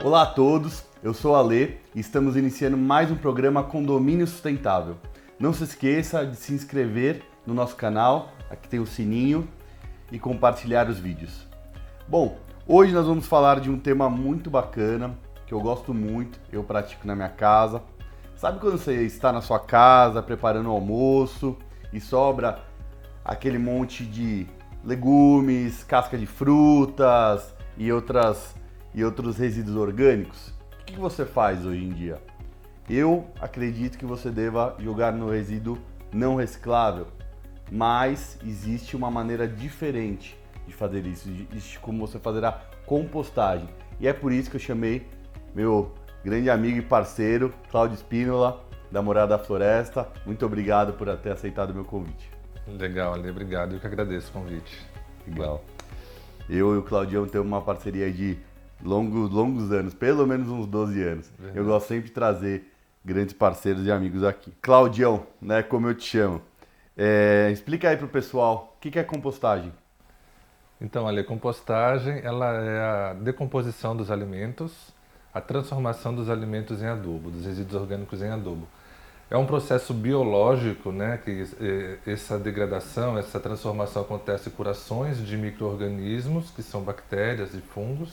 Olá a todos, eu sou a Alê e estamos iniciando mais um programa Condomínio Sustentável. Não se esqueça de se inscrever no nosso canal, aqui tem o sininho, e compartilhar os vídeos. Bom, hoje nós vamos falar de um tema muito bacana, que eu gosto muito, eu pratico na minha casa. Sabe quando você está na sua casa preparando o almoço e sobra aquele monte de legumes, casca de frutas e outros resíduos orgânicos? O que você faz hoje em dia? Eu acredito que você deva jogar no resíduo não reciclável, mas existe uma maneira diferente de fazer isso, existe como você fazer a compostagem. E é por isso que eu chamei meu grande amigo e parceiro, Cláudio Spínola, da Morada da Floresta. Muito obrigado por ter aceitado o meu convite. Legal, Ale, obrigado. Eu que agradeço o convite. Legal. Eu e o Claudião temos uma parceria de longos anos, pelo menos uns 12 anos. Verdade. Eu gosto sempre de trazer grandes parceiros e amigos aqui. Claudião, né, como eu te chamo. Explica aí pro pessoal, o que é compostagem? Então, Ale, compostagem ela é a decomposição dos alimentos, a transformação dos alimentos em adubo, dos resíduos orgânicos em adubo. É um processo biológico, né, que essa degradação, essa transformação acontece por ações de micro-organismos, que são bactérias e fungos,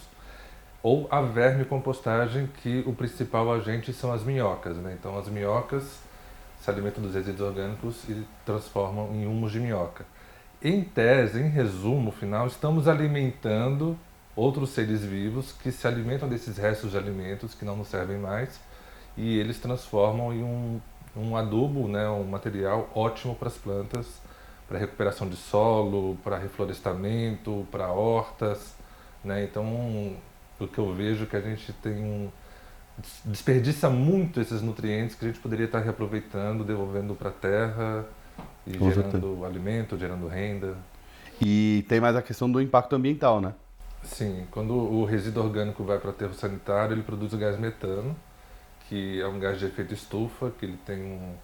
ou a vermicompostagem, que o principal agente são as minhocas, né? Então as minhocas se alimentam dos resíduos orgânicos e transformam em humus de minhoca. Em tese, em resumo final, estamos alimentando outros seres vivos que se alimentam desses restos de alimentos que não nos servem mais e eles transformam em um adubo, né, um material ótimo para as plantas, para recuperação de solo, para reflorestamento, para hortas, né? Então, o que eu vejo é que a gente desperdiça muito esses nutrientes que a gente poderia estar reaproveitando, devolvendo para a terra e gerando alimento, gerando renda. E tem mais a questão do impacto ambiental, né? Sim, quando o resíduo orgânico vai para o aterro sanitário, ele produz o gás metano, que é um gás de efeito estufa, que ele tem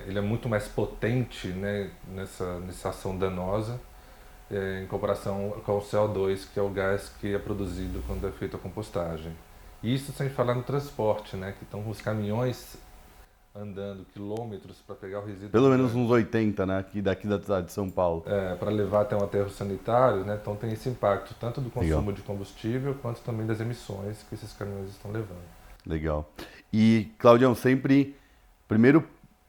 ele é muito mais potente, né, nessa ação danosa, em comparação com o CO2, que é o gás que é produzido quando é feita a compostagem. Isso sem falar no transporte, né, que estão os caminhões andando quilômetros para pegar o resíduo. Pelo menos uns 80, né, daqui da cidade de São Paulo. Para levar até um aterro sanitário, né, então tem esse impacto tanto do consumo Legal. de combustível quanto também das emissões que esses caminhões estão levando. Legal. E, Claudião, sempre, primeiro,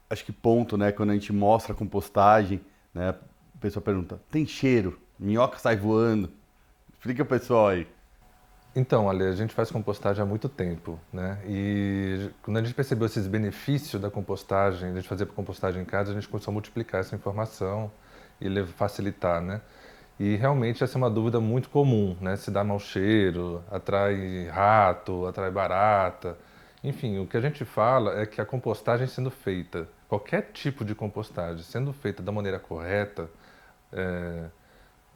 acho que ponto, né, quando a gente mostra a compostagem, né, a pessoa pergunta, tem cheiro? Minhoca sai voando? Explica o pessoal aí. Então, Ale, a gente faz compostagem há muito tempo, né? E quando a gente percebeu esses benefícios da compostagem, a gente fazer compostagem em casa, a gente começou a multiplicar essa informação e facilitar, né? E realmente essa é uma dúvida muito comum, né? Se dá mau cheiro, atrai rato, atrai barata. Enfim, o que a gente fala é que a compostagem sendo feita, qualquer tipo de compostagem sendo feita da maneira correta,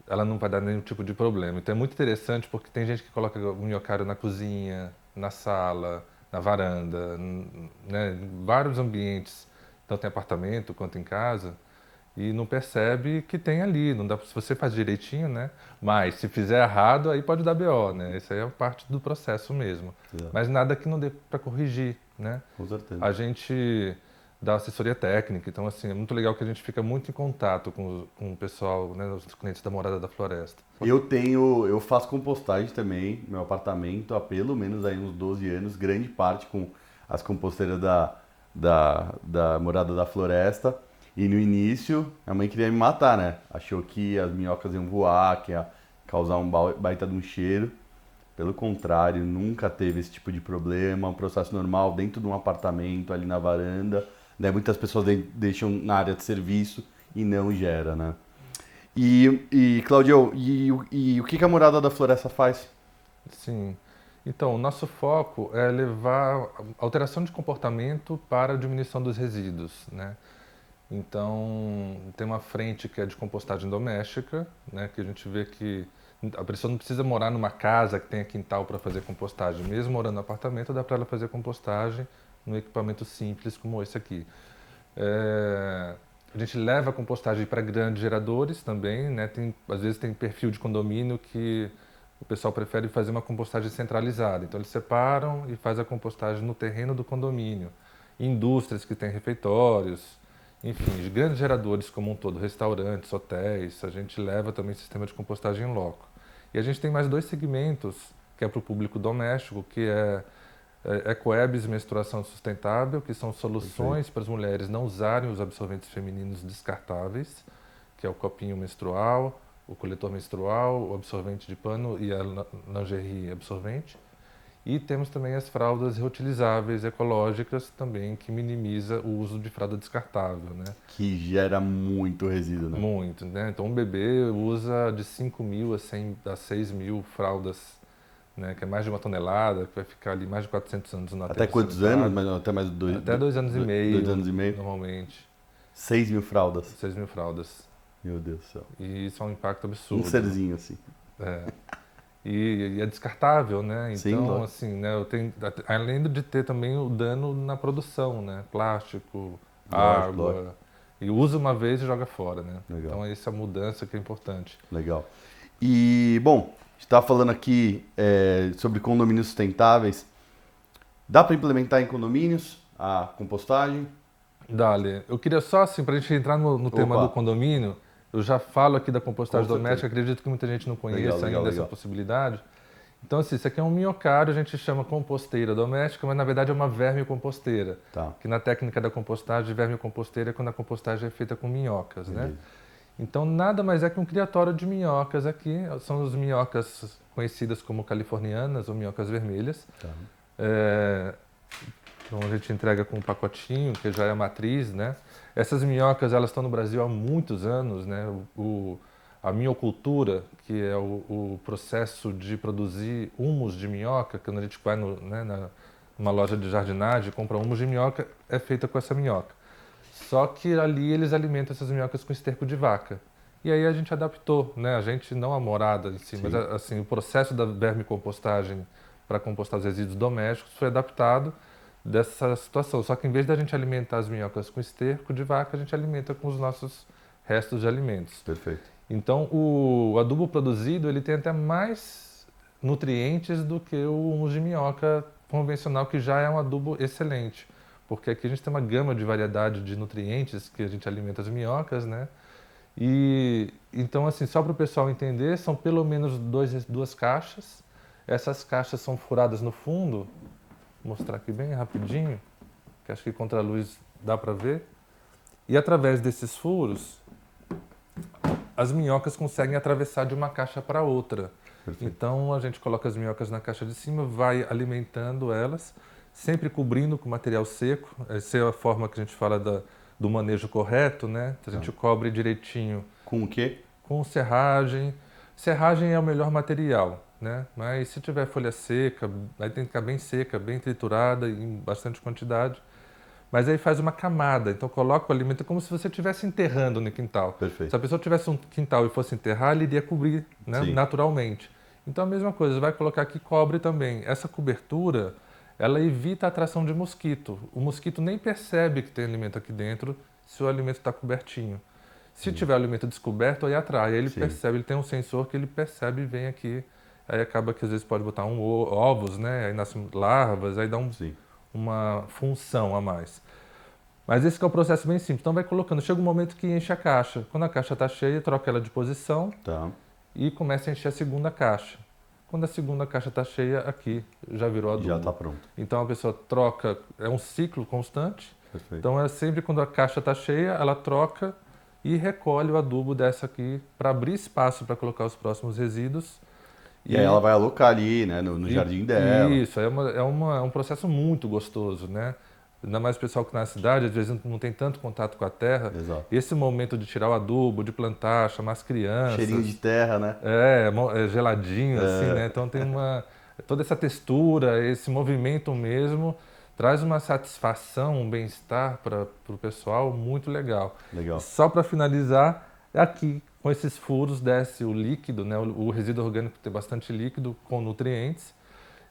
ela não vai dar nenhum tipo de problema. Então é muito interessante porque tem gente que coloca o minhocário na cozinha, na sala, na varanda, né? Em vários ambientes, tanto em apartamento quanto em casa, e não percebe que tem ali, não dá, se você faz direitinho, né? Mas se fizer errado, aí pode dar BO, né? Isso aí é parte do processo mesmo. Exato. Mas nada que não dê para corrigir, né? Com certeza. A gente dá assessoria técnica, então assim, é muito legal que a gente fica muito em contato com o pessoal, né, os clientes da Morada da Floresta. Eu faço compostagem também, meu apartamento, há pelo menos aí uns 12 anos, grande parte com as composteiras da Morada da Floresta. E no início, a mãe queria me matar, né? Achou que as minhocas iam voar, que ia causar um baita de um cheiro. Pelo contrário, nunca teve esse tipo de problema, um processo normal dentro de um apartamento, ali na varanda, né? Muitas pessoas deixam na área de serviço e não gera, né? Claudio, o que a Morada da Floresta faz? Sim. Então, o nosso foco é levar alteração de comportamento para a diminuição dos resíduos, né? Então, tem uma frente que é de compostagem doméstica, né, que a gente vê que a pessoa não precisa morar numa casa que tenha quintal para fazer compostagem. Mesmo morando no apartamento, dá para ela fazer compostagem num equipamento simples como esse aqui. A gente leva a compostagem para grandes geradores também, né? Às vezes tem perfil de condomínio que o pessoal prefere fazer uma compostagem centralizada. Então eles separam e faz a compostagem no terreno do condomínio. Indústrias que têm refeitórios, enfim, os grandes geradores como um todo, restaurantes, hotéis, a gente leva também sistema de compostagem em loco. E a gente tem mais 2 segmentos, que é para o público doméstico, que é Ecoebs menstruação sustentável, que são soluções para as mulheres não usarem os absorventes femininos descartáveis, que é o copinho menstrual, o coletor menstrual, o absorvente de pano e a lingerie absorvente. E temos também as fraldas reutilizáveis ecológicas também, que minimiza o uso de fralda descartável, né? Que gera muito resíduo, né? Muito, né? Então um bebê usa de 5.000 a 6.000 fraldas, né? Que é mais de 1 tonelada, que vai ficar ali mais de 400 anos no aterro Até quantos sanitário. anos? Até mais de Até 2 anos e meio. 2 anos e meio? Normalmente. 6.000 fraldas. 6.000 fraldas. Meu Deus do céu. E isso é um impacto absurdo. Um serzinho assim. É. E é descartável, né? Sim, Então, lógico. assim, né, além de ter também o dano na produção, né? Plástico, água. Lógico. E usa uma vez e joga fora, né? Legal. Então, essa mudança que é importante. Legal. E, bom, a gente está falando aqui sobre condomínios sustentáveis. Dá para implementar em condomínios a compostagem? Dali, eu queria só, assim, para a gente entrar no tema Opa. do condomínio, eu já falo aqui da compostagem Com certeza. doméstica, acredito que muita gente não conheça Legal, ainda essa possibilidade. Então, assim, isso aqui é um minhocário, a gente chama composteira doméstica, mas na verdade é uma vermicomposteira. Tá. Que na técnica da compostagem, vermicomposteira é quando a compostagem é feita com minhocas, né? Beleza. Então, nada mais é que um criatório de minhocas aqui. São as minhocas conhecidas como californianas ou minhocas vermelhas. Tá. Então a gente entrega com um pacotinho, que já é a matriz, né? Essas minhocas, elas estão no Brasil há muitos anos, né? A minhocultura, que é o processo de produzir humus de minhoca, quando a gente vai numa loja de jardinagem, compra humus de minhoca, é feita com essa minhoca. Só que ali eles alimentam essas minhocas com esterco de vaca. E aí a gente adaptou, né? A gente, não a morada em si, mas assim, o processo da vermicompostagem para compostar os resíduos domésticos foi adaptado dessa situação. Só que em vez da gente alimentar as minhocas com esterco de vaca, a gente alimenta com os nossos restos de alimentos. Perfeito. Então, o adubo produzido, ele tem até mais nutrientes do que o humus de minhoca convencional, que já é um adubo excelente. Porque aqui a gente tem uma gama de variedade de nutrientes que a gente alimenta as minhocas, né? E então, assim, só para o pessoal entender, são pelo menos 2 caixas. Essas caixas são furadas no fundo. Vou mostrar aqui bem rapidinho, que acho que contra a luz dá para ver. E através desses furos, as minhocas conseguem atravessar de uma caixa para outra. Perfeito. Então a gente coloca as minhocas na caixa de cima, vai alimentando elas, sempre cobrindo com material seco. Essa é a forma que a gente fala do manejo correto, né? A gente cobre direitinho. Com o quê? Com serragem. Serragem é o melhor material, né? Mas se tiver folha seca, aí tem que ficar bem seca, bem triturada, em bastante quantidade. Mas aí faz uma camada, então coloca o alimento como se você estivesse enterrando no quintal. Perfeito. Se a pessoa tivesse um quintal e fosse enterrar, ele iria cobrir, né, naturalmente. Então a mesma coisa, vai colocar aqui cobre também. Essa cobertura, ela evita a atração de mosquito. O mosquito nem percebe que tem alimento aqui dentro se o alimento está cobertinho. Se tiver o alimento descoberto, aí atrai. Aí ele percebe, ele tem um sensor que ele percebe e vem aqui. Aí acaba que às vezes pode botar ovos, né? Aí nascem larvas, aí dá uma função a mais. Mas esse que é o processo bem simples. Então vai colocando, chega um momento que enche a caixa. Quando a caixa está cheia, troca ela de posição e começa a encher a segunda caixa. Quando a segunda caixa está cheia, aqui já virou adubo. Já está pronto. Então a pessoa troca, é um ciclo constante. Perfeito. Então é sempre quando a caixa está cheia, ela troca e recolhe o adubo dessa aqui para abrir espaço para colocar os próximos resíduos. E aí ela vai alocar ali, né, no jardim dela. Isso, é um processo muito gostoso, né? Ainda mais o pessoal que na cidade, às vezes não tem tanto contato com a terra. Exato. Esse momento de tirar o adubo, de plantar, chamar as crianças. Cheirinho de terra, né? É geladinho, assim, né? Então tem toda essa textura, esse movimento mesmo, traz uma satisfação, um bem-estar para o pessoal muito legal. Legal. Só para finalizar, aqui com esses furos desce o líquido, né? O resíduo orgânico tem bastante líquido com nutrientes.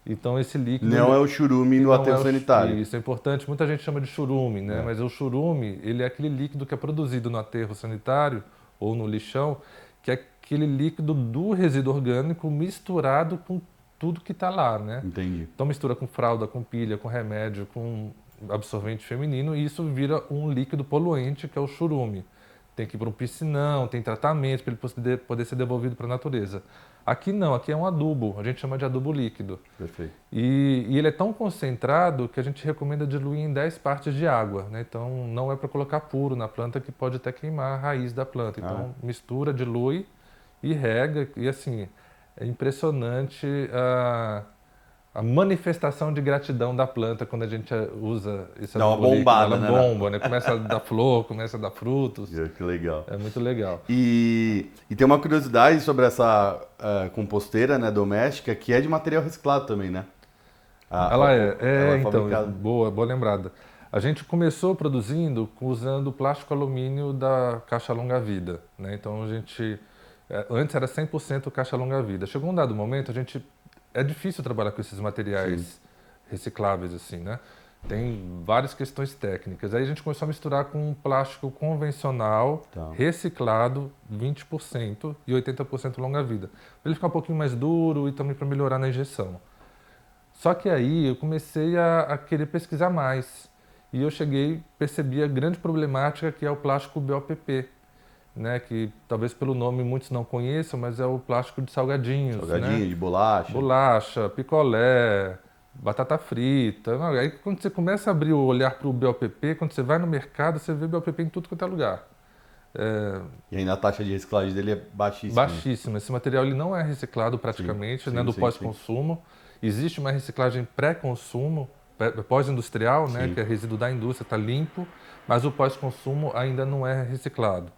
Então esse líquido... Não é o churume no aterro sanitário. Isso é importante. Muita gente chama de churume, né? É. Mas o churume, ele é aquele líquido que é produzido no aterro sanitário ou no lixão, que é aquele líquido do resíduo orgânico misturado com tudo que está lá, né? Entendi. Então mistura com fralda, com pilha, com remédio, com absorvente feminino e isso vira um líquido poluente que é o churume. Tem que ir para um piscinão, tem tratamento para ele poder ser devolvido para a natureza. Aqui não, aqui é um adubo, a gente chama de adubo líquido. Perfeito. E ele é tão concentrado que a gente recomenda diluir em 10 partes de água, né? Então não é para colocar puro na planta que pode até queimar a raiz da planta. Então mistura, dilui e rega e assim, é impressionante a manifestação de gratidão da planta quando a gente usa esse Dá uma adubo líquido. bombada, Ela né? bomba, né? Começa a dar flor, começa a dar frutos. Que legal. É muito legal. E tem uma curiosidade sobre essa composteira, né, doméstica, que é de material reciclado também, né? Ela é então, fabricada. boa lembrada. A gente começou produzindo usando plástico alumínio da caixa longa-vida, né? Então a gente, antes era 100% caixa longa-vida. Chegou um dado momento, é difícil trabalhar com esses materiais recicláveis assim, né? Tem várias questões técnicas. Aí a gente começou a misturar com um plástico convencional, reciclado, 20% e 80% longa-vida. Para ele ficar um pouquinho mais duro e também para melhorar na injeção. Só que aí eu comecei a querer pesquisar mais. E eu percebi a grande problemática que é o plástico BOPP, né? Que talvez pelo nome muitos não conheçam, mas é o plástico de salgadinhos. Salgadinho, né? de bolacha. Bolacha, picolé, batata frita. Aí quando você começa a abrir o olhar para o BOPP, quando você vai no mercado, você vê BOPP em tudo quanto é lugar. E ainda a taxa de reciclagem dele é baixíssima. Baixíssima. Esse material ele não é reciclado praticamente, né, do pós-consumo. Existe uma reciclagem pré-consumo, pós-industrial, né, que é resíduo da indústria, está limpo, mas o pós-consumo ainda não é reciclado.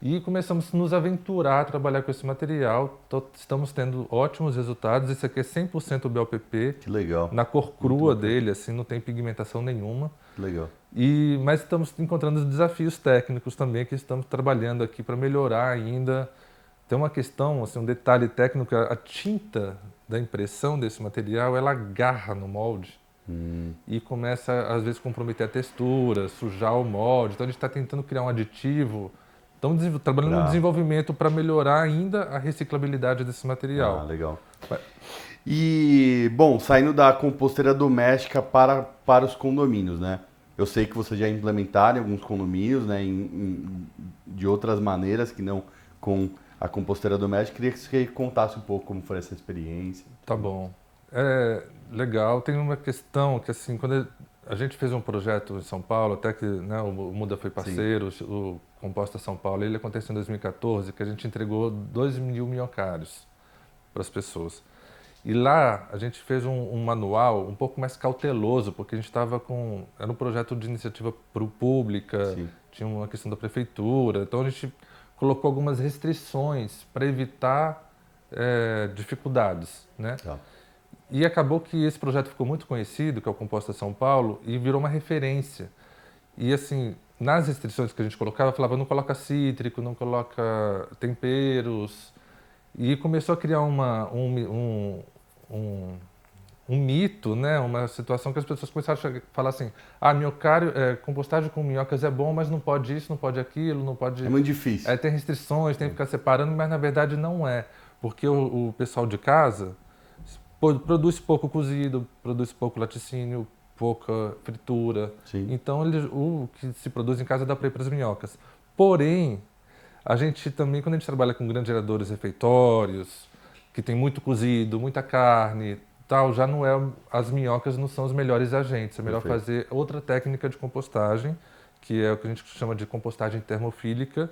E começamos a nos aventurar a trabalhar com esse material. Estamos tendo ótimos resultados. Esse aqui é 100% BOPP. Que legal. Na cor crua dele, assim, não tem pigmentação nenhuma. Que legal. Mas estamos encontrando desafios técnicos também que estamos trabalhando aqui para melhorar ainda. Tem uma questão, assim, um detalhe técnico, a tinta da impressão desse material, ela agarra no molde e começa, às vezes, a comprometer a textura, sujar o molde. Então a gente está tentando criar um aditivo. Estamos trabalhando no desenvolvimento para melhorar ainda a reciclabilidade desse material. Legal. E, bom, saindo da composteira doméstica para os condomínios, né? Eu sei que vocês já implementaram em alguns condomínios, né? De outras maneiras que não com a composteira doméstica. Queria que você contasse um pouco como foi essa experiência. Tá bom. Legal. Tem uma questão que, assim, quando a gente fez um projeto em São Paulo, até que, né, o Muda foi parceiro, o Composta São Paulo, ele aconteceu em 2014, que a gente entregou 2.000 minhocários para as pessoas. E lá a gente fez um manual um pouco mais cauteloso, porque a gente estava era um projeto de iniciativa pública, tinha uma questão da prefeitura, então a gente colocou algumas restrições para evitar dificuldades, né? E acabou que esse projeto ficou muito conhecido, que é o Composta São Paulo, e virou uma referência. E assim, nas restrições que a gente colocava, falava não coloca cítrico, não coloca temperos. E começou a criar um mito, né? Uma situação que as pessoas começaram a falar assim, compostagem com minhocas é bom, mas não pode isso, não pode aquilo, não pode... É muito difícil. Tem restrições, tem que ficar separando, mas na verdade não é. Porque o pessoal de casa produz pouco cozido, produz pouco laticínio, pouca fritura. Então o que se produz em casa dá para ir para as minhocas. Porém, a gente também, quando a gente trabalha com grandes geradores refeitórios, que tem muito cozido, muita carne, tal, já não as minhocas não são os melhores agentes. É melhor fazer outra técnica de compostagem, que é o que a gente chama de compostagem termofílica,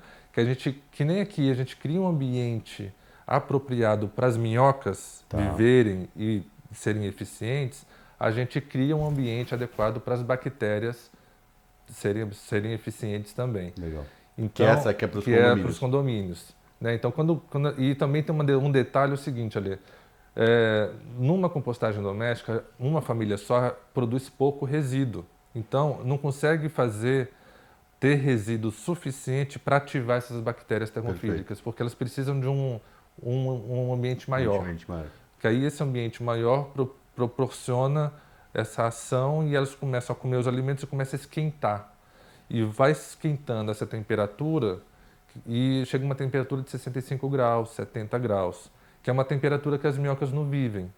que nem aqui a gente cria um ambiente apropriado para as minhocas viverem e serem eficientes, a gente cria um ambiente adequado para as bactérias serem eficientes também. Legal. Então, que é para os condomínios. Né? Então, e também tem um detalhe o seguinte, ali, numa compostagem doméstica, uma família só produz pouco resíduo. Então, não consegue ter resíduo suficiente para ativar essas bactérias termofílicas, porque elas precisam de um ambiente maior. Que aí esse ambiente maior proporciona essa ação e elas começam a comer os alimentos e começam a esquentar. E vai esquentando essa temperatura, e chega uma temperatura de 65 graus, 70 graus, que é uma temperatura que as minhocas não vivem.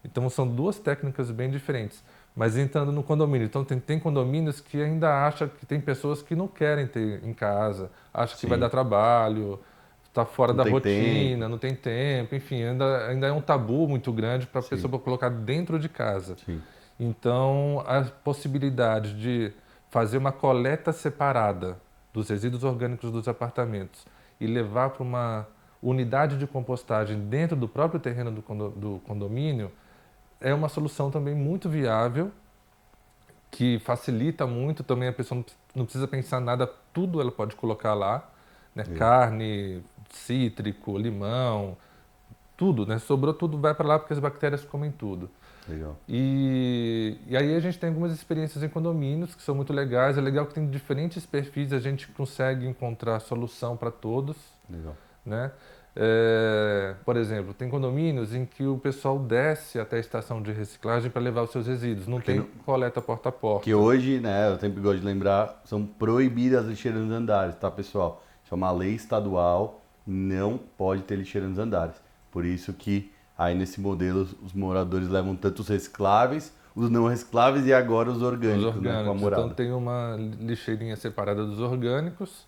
Então são duas técnicas bem diferentes. Mas entrando no condomínio, então tem condomínios que ainda acham que tem pessoas que não querem ter em casa, acham que vai dar trabalho, está fora da rotina, não tem tempo, enfim, ainda é um tabu muito grande para a pessoa colocar dentro de casa. Sim. Então, a possibilidade de fazer uma coleta separada dos resíduos orgânicos dos apartamentos e levar para uma unidade de compostagem dentro do próprio terreno do condomínio é uma solução também muito viável, que facilita muito também, a pessoa não precisa pensar nada, tudo ela pode colocar lá, né? Carne, cítrico, limão, tudo, né? Sobrou tudo, vai para lá porque as bactérias comem tudo. Legal. E aí a gente tem algumas experiências em condomínios que são muito legais. É legal que tem diferentes perfis, a gente consegue encontrar solução para todos. Legal. Né? Por exemplo, tem condomínios em que o pessoal desce até a estação de reciclagem para levar os seus resíduos. Não tem coleta porta a porta. Que hoje, né, eu sempre gosto de lembrar, são proibidas as lixeiras nos andares, tá, pessoal? Isso é uma lei estadual, não pode ter lixeira nos andares. Por isso que aí nesse modelo os moradores levam tanto os recicláveis, os não recicláveis e agora os orgânicos, né, com a morada. Então tem uma lixeirinha separada dos orgânicos,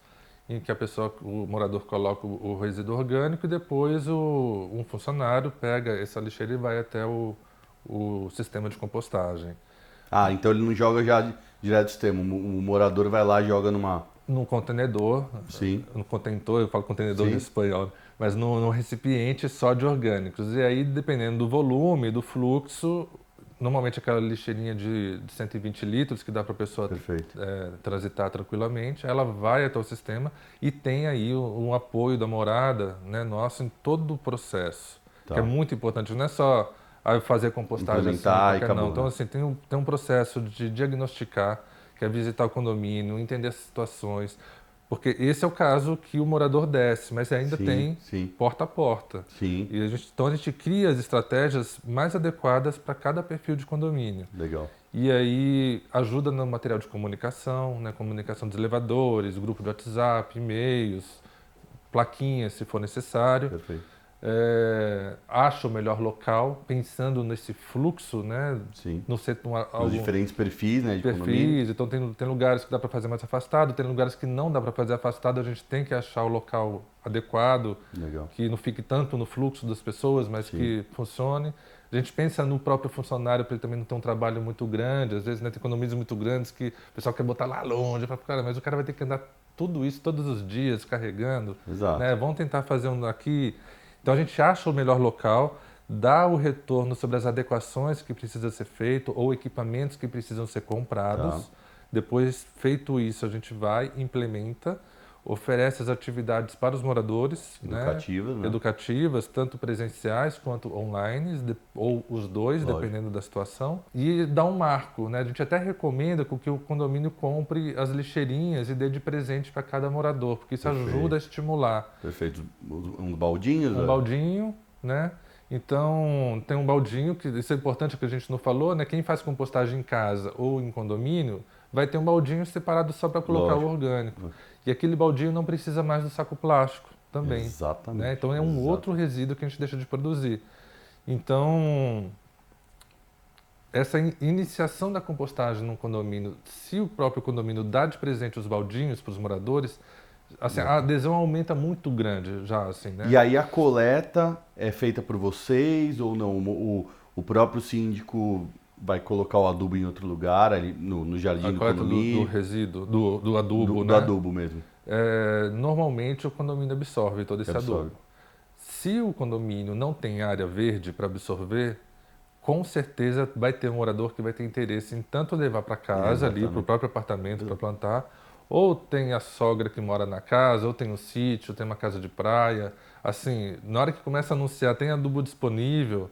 em que o morador coloca o resíduo orgânico e depois um funcionário pega essa lixeira e vai até o sistema de compostagem. Ah, então ele não joga já direto do sistema, o morador vai lá e joga num contenedor, sim. No contentor, eu falo contenedor em espanhol, mas num recipiente só de orgânicos. E aí, dependendo do volume, do fluxo, normalmente aquela lixeirinha de 120 litros que dá para a pessoa transitar tranquilamente, ela vai até o sistema e tem aí um apoio da morada, né, nosso em todo o processo, que é muito importante. Não é só fazer compostagem assim, não. Então, assim, tem um processo de diagnosticar, que é visitar o condomínio, entender as situações, porque esse é o caso que o morador desce, mas ainda tem porta a porta. Sim. E então a gente cria as estratégias mais adequadas para cada perfil de condomínio. Legal. E aí ajuda no material de comunicação, né? Comunicação dos elevadores, grupo de WhatsApp, e-mails, plaquinhas se for necessário. Perfeito. Acha o melhor local, pensando nesse fluxo, né? Sim. Os diferentes perfis, né, de condomínio. Então tem lugares que dá para fazer mais afastado, tem lugares que não dá para fazer afastado, a gente tem que achar o local adequado, que não fique tanto no fluxo das pessoas, mas que funcione. A gente pensa no próprio funcionário para ele também não ter um trabalho muito grande, às vezes, né, tem condomínios muito grandes que o pessoal quer botar lá longe, mas o cara vai ter que andar tudo isso todos os dias carregando. Exato. Né? Vamos tentar fazer um aqui. Então a gente acha o melhor local, dá o retorno sobre as adequações que precisam ser feito ou equipamentos que precisam ser comprados. Depois, feito isso, a gente vai, implementa, oferece as atividades para os moradores, educativas, tanto presenciais quanto online, ou os dois, dependendo da situação, e dá um marco, né? A gente até recomenda que o condomínio compre as lixeirinhas e dê de presente para cada morador, porque isso ajuda a estimular. Perfeito. Uns baldinhos? Um baldinho, né? Então, tem um baldinho, que isso é importante que a gente não falou, né? Quem faz compostagem em casa ou em condomínio, vai ter um baldinho separado só para colocar o orgânico. E aquele baldinho não precisa mais do saco plástico também. Exatamente. Né? Então é um outro resíduo que a gente deixa de produzir. Então, essa iniciação da compostagem num condomínio, se o próprio condomínio dá de presente os baldinhos para os moradores, assim, a adesão aumenta muito grande já, assim, né? E aí a coleta é feita por vocês ou não? O próprio síndico vai colocar o adubo em outro lugar, ali no jardim do condomínio? Do resíduo, do adubo, né? Do adubo mesmo. Normalmente o condomínio absorve todo esse adubo. Se o condomínio não tem área verde para absorver, com certeza vai ter um morador que vai ter interesse em tanto levar para casa, ali para o próprio apartamento para plantar, ou tem a sogra que mora na casa, ou tem um sítio, tem uma casa de praia. Assim, na hora que começa a anunciar, tem adubo disponível.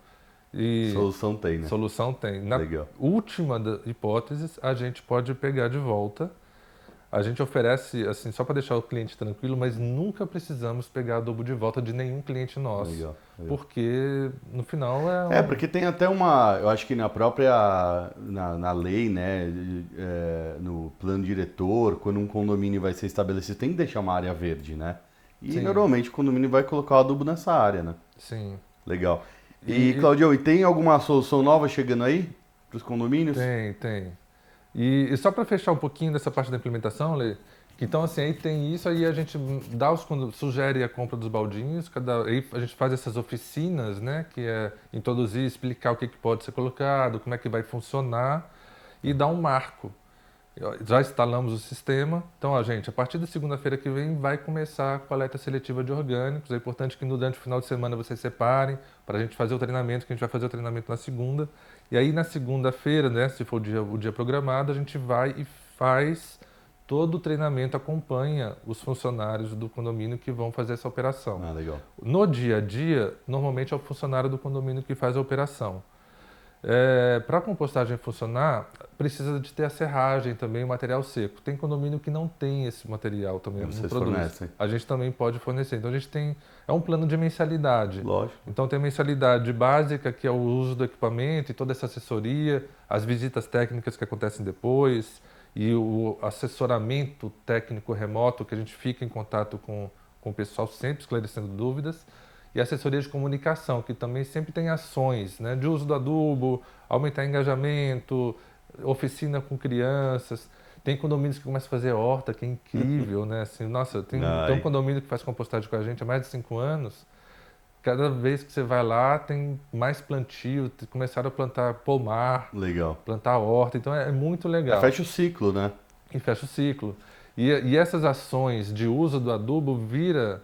Solução tem, né? Solução tem. Na última hipótese, a gente pode pegar de volta. A gente oferece, assim, só para deixar o cliente tranquilo, mas nunca precisamos pegar adubo de volta de nenhum cliente nosso. Legal. Porque, no final, Porque tem até eu acho que na própria, na lei, né, no plano diretor, quando um condomínio vai ser estabelecido, tem que deixar uma área verde, né? E Sim. normalmente o condomínio vai colocar o adubo nessa área, né? Sim. Legal. E Claudio, e tem alguma solução nova chegando aí para os condomínios? Tem. E só para fechar um pouquinho dessa parte da implementação, Lê, então assim, aí tem isso, aí a gente sugere a compra dos baldinhos, aí a gente faz essas oficinas, né, que é introduzir, explicar o que pode ser colocado, como é que vai funcionar e dar um marco. Já instalamos o sistema, então, gente, a partir da segunda-feira que vem vai começar a coleta seletiva de orgânicos. É importante que durante o final de semana vocês separem para a gente fazer o treinamento, que a gente vai fazer o treinamento na segunda. E aí na segunda-feira, né, se for o dia programado, a gente vai e faz todo o treinamento, acompanha os funcionários do condomínio que vão fazer essa operação. Ah, legal. No dia a dia, normalmente é o funcionário do condomínio que faz a operação. Para a compostagem funcionar, precisa de ter a serragem também, o material seco. Tem condomínio que não tem esse material também, não Vocês produz. fornecem? A gente também pode fornecer. Então a gente tem, é um plano de mensalidade. Lógico. Então tem a mensalidade básica, que é o uso do equipamento e toda essa assessoria, as visitas técnicas que acontecem depois e o assessoramento técnico remoto, que a gente fica em contato com o pessoal sempre esclarecendo dúvidas. E assessoria de comunicação, que também sempre tem ações, né, de uso do adubo, aumentar engajamento, oficina com crianças. Tem condomínios que começam a fazer horta, que é incrível, né? Assim, nossa, tem um condomínio que faz compostagem com a gente há mais de 5 anos. Cada vez que você vai lá, tem mais plantio, começaram a plantar pomar, Legal. plantar horta, então é muito legal. Fecha o ciclo, né? E fecha o ciclo. E essas ações de uso do adubo vira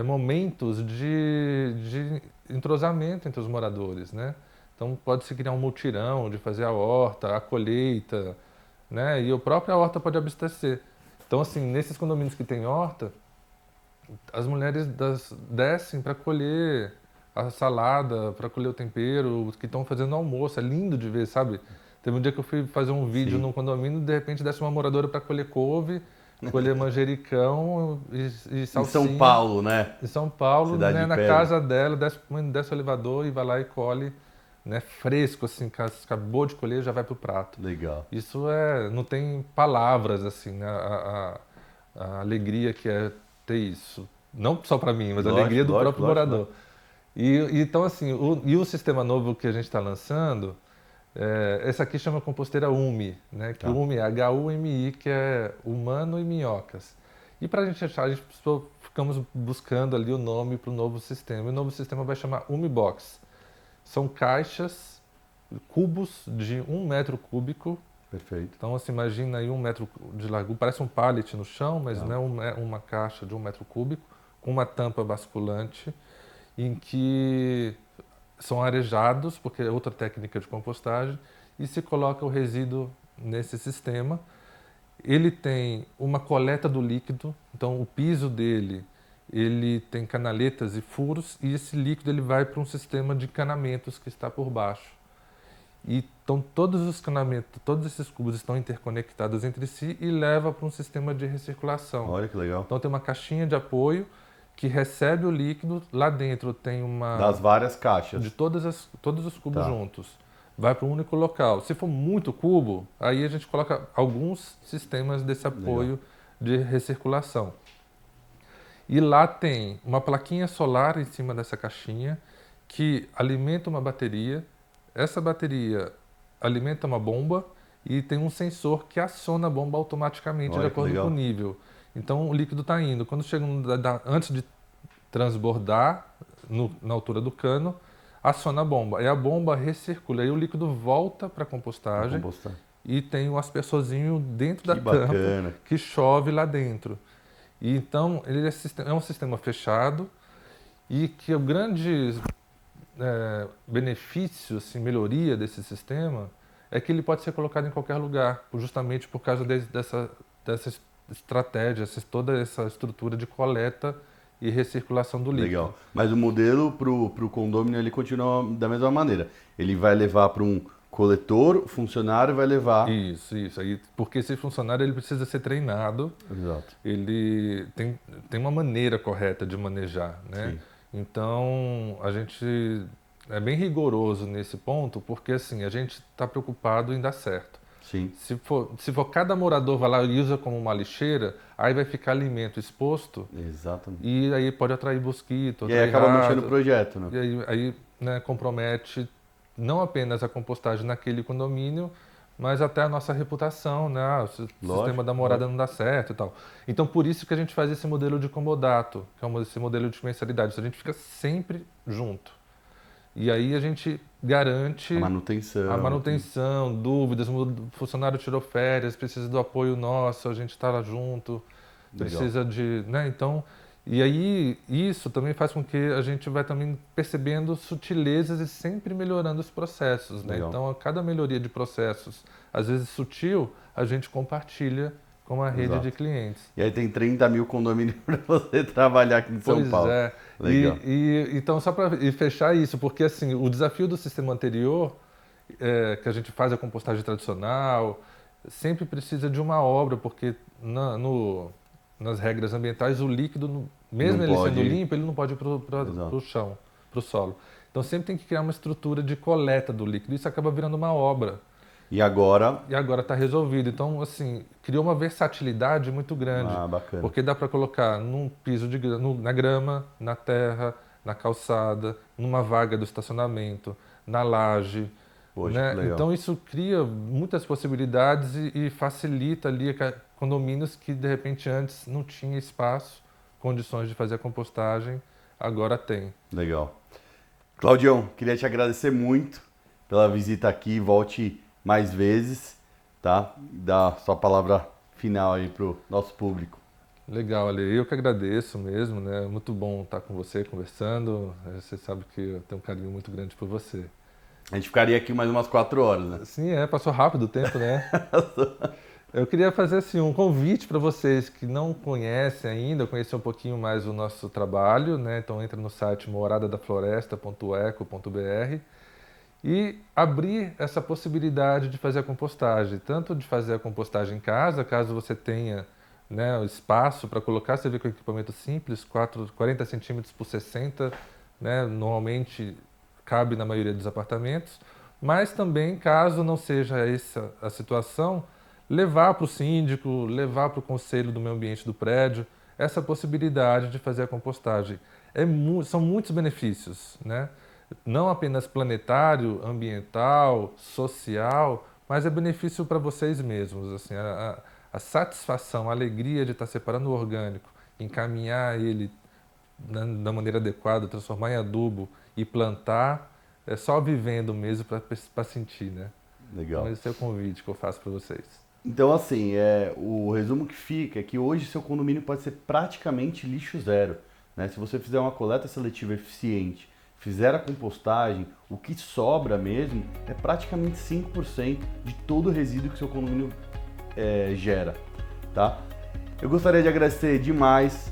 momentos de entrosamento entre os moradores, né? Então pode-se criar um mutirão de fazer a horta, a colheita, né? E a própria horta pode abastecer. Então assim, nesses condomínios que tem horta, as mulheres descem para colher a salada, para colher o tempero, os que estão fazendo almoço. É lindo de ver, sabe? Teve um dia que eu fui fazer um vídeo num condomínio, de repente desce uma moradora para colher couve, colher manjericão e salsinha. Em São Paulo, né? Em São Paulo, né, na pedra. casa dela, desce o elevador e vai lá e colhe, né, fresco, assim, acabou de colher, já vai pro prato. Legal. Isso não tem palavras, assim, né, a alegria que é ter isso. Não só para mim, mas a alegria do próprio morador. E então, assim, o sistema novo que a gente está lançando, essa aqui chama composteira UMI, né? Que UMI é HUMI, que é humano e minhocas. E para a gente achar, a gente ficamos buscando ali o nome para o novo sistema. E o novo sistema vai chamar UMIBox. São caixas, cubos de 1 metro cúbico. Perfeito. Então, assim, imagina aí 1 metro de largura, parece um pallet no chão, mas não é uma caixa de 1 metro cúbico, com uma tampa basculante, em que são arejados, porque é outra técnica de compostagem, e se coloca o resíduo nesse sistema. Ele tem uma coleta do líquido, então o piso dele, ele tem canaletas e furos, e esse líquido ele vai para um sistema de encanamentos que está por baixo. E então todos os encanamentos, todos esses cubos estão interconectados entre si e leva para um sistema de recirculação. Olha que legal. Então tem uma caixinha de apoio que recebe o líquido, lá dentro tem uma... Das várias caixas. De todos os cubos juntos. Vai para um único local. Se for muito cubo, aí a gente coloca alguns sistemas desse apoio de recirculação. E lá tem uma plaquinha solar em cima dessa caixinha que alimenta uma bateria. Essa bateria alimenta uma bomba e tem um sensor que aciona a bomba automaticamente de acordo com o nível. Então o líquido está indo. Quando chega antes de transbordar na altura do cano, aciona a bomba. Aí a bomba recircula, aí o líquido volta para a compostagem e tem um aspersorzinho dentro da tampa que chove lá dentro. E então ele é um sistema fechado e que o grande benefício, assim, melhoria desse sistema é que ele pode ser colocado em qualquer lugar, justamente por causa dessa estratégia, toda essa estrutura de coleta e recirculação do líquido. Legal. Mas o modelo para o condômino ele continua da mesma maneira. Ele vai levar para coletor, o funcionário vai levar... Isso. Aí, porque esse funcionário ele precisa ser treinado. Exato. Ele tem uma maneira correta de manejar, né? Sim. Então, a gente é bem rigoroso nesse ponto, porque assim, a gente está preocupado em dar certo. Sim. Se for cada morador vai lá e usa como uma lixeira, aí vai ficar alimento exposto. Exatamente. E aí pode atrair mosquito, E aí acaba manchando o projeto, né? E aí né, compromete não apenas a compostagem naquele condomínio, mas até a nossa reputação, né? O sistema da morada não dá certo e tal. Então, por isso que a gente faz esse modelo de comodato, que é esse modelo de mensalidade. A gente fica sempre junto. E aí a gente garante a manutenção, dúvidas, o funcionário tirou férias, precisa do apoio nosso, a gente está lá junto, precisa de... Né? Então, e aí isso também faz com que a gente vai também percebendo sutilezas e sempre melhorando os processos. Né? Então, a cada melhoria de processos, às vezes sutil, a gente compartilha com a rede de clientes. E aí tem 30 mil condomínios para você trabalhar aqui em São Paulo. Pois é. Legal. Então, só para fechar isso, porque assim, o desafio do sistema anterior, que a gente faz a compostagem tradicional, sempre precisa de uma obra, porque nas regras ambientais o líquido, mesmo ele sendo limpo, ele não pode ir para o chão, para o solo. Então sempre tem que criar uma estrutura de coleta do líquido, isso acaba virando uma obra. E agora está resolvido. Então, assim, criou uma versatilidade muito grande. Bacana. Porque dá para colocar num piso na grama, na terra, na calçada, numa vaga do estacionamento, na laje. Poxa, né? que legal. Então, isso cria muitas possibilidades e facilita ali condomínios que, de repente, antes não tinha espaço, condições de fazer a compostagem, agora tem. Legal. Claudião, queria te agradecer muito pela visita aqui. Volte mais vezes, tá? Dá sua palavra final aí pro nosso público. Legal, Ale. Eu que agradeço mesmo, né? Muito bom estar com você conversando. Você sabe que eu tenho um carinho muito grande por você. A gente ficaria aqui mais umas 4 horas, né? Sim, passou rápido o tempo, né? Eu queria fazer assim, um convite para vocês que não conhecem ainda, conhecer um pouquinho mais o nosso trabalho, né? Então entra no site moradadafloresta.eco.br e abrir essa possibilidade de fazer a compostagem, tanto de fazer a compostagem em casa, caso você tenha, né, o espaço para colocar, você vê com equipamento simples, 40 centímetros por 60, né, normalmente cabe na maioria dos apartamentos, mas também, caso não seja essa a situação, levar para o síndico, levar para o conselho do meio ambiente do prédio, essa possibilidade de fazer a compostagem. São muitos benefícios, né? Não apenas planetário, ambiental, social, mas é benefício para vocês mesmos. Assim, a satisfação, a alegria de estar separando o orgânico, encaminhar ele da maneira adequada, transformar em adubo e plantar, é só vivendo mesmo para sentir, né? Legal. Então esse é o convite que eu faço para vocês. Então, assim, o resumo que fica é que hoje seu condomínio pode ser praticamente lixo zero, né? Se você fizer uma coleta seletiva eficiente, fizer a compostagem, o que sobra mesmo é praticamente 5% de todo o resíduo que seu condomínio gera, tá? Eu gostaria de agradecer demais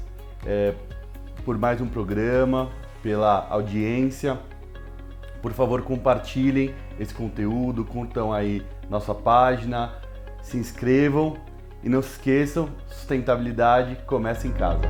por mais um programa, pela audiência. Por favor, compartilhem esse conteúdo, curtam aí nossa página, se inscrevam e não se esqueçam, sustentabilidade começa em casa.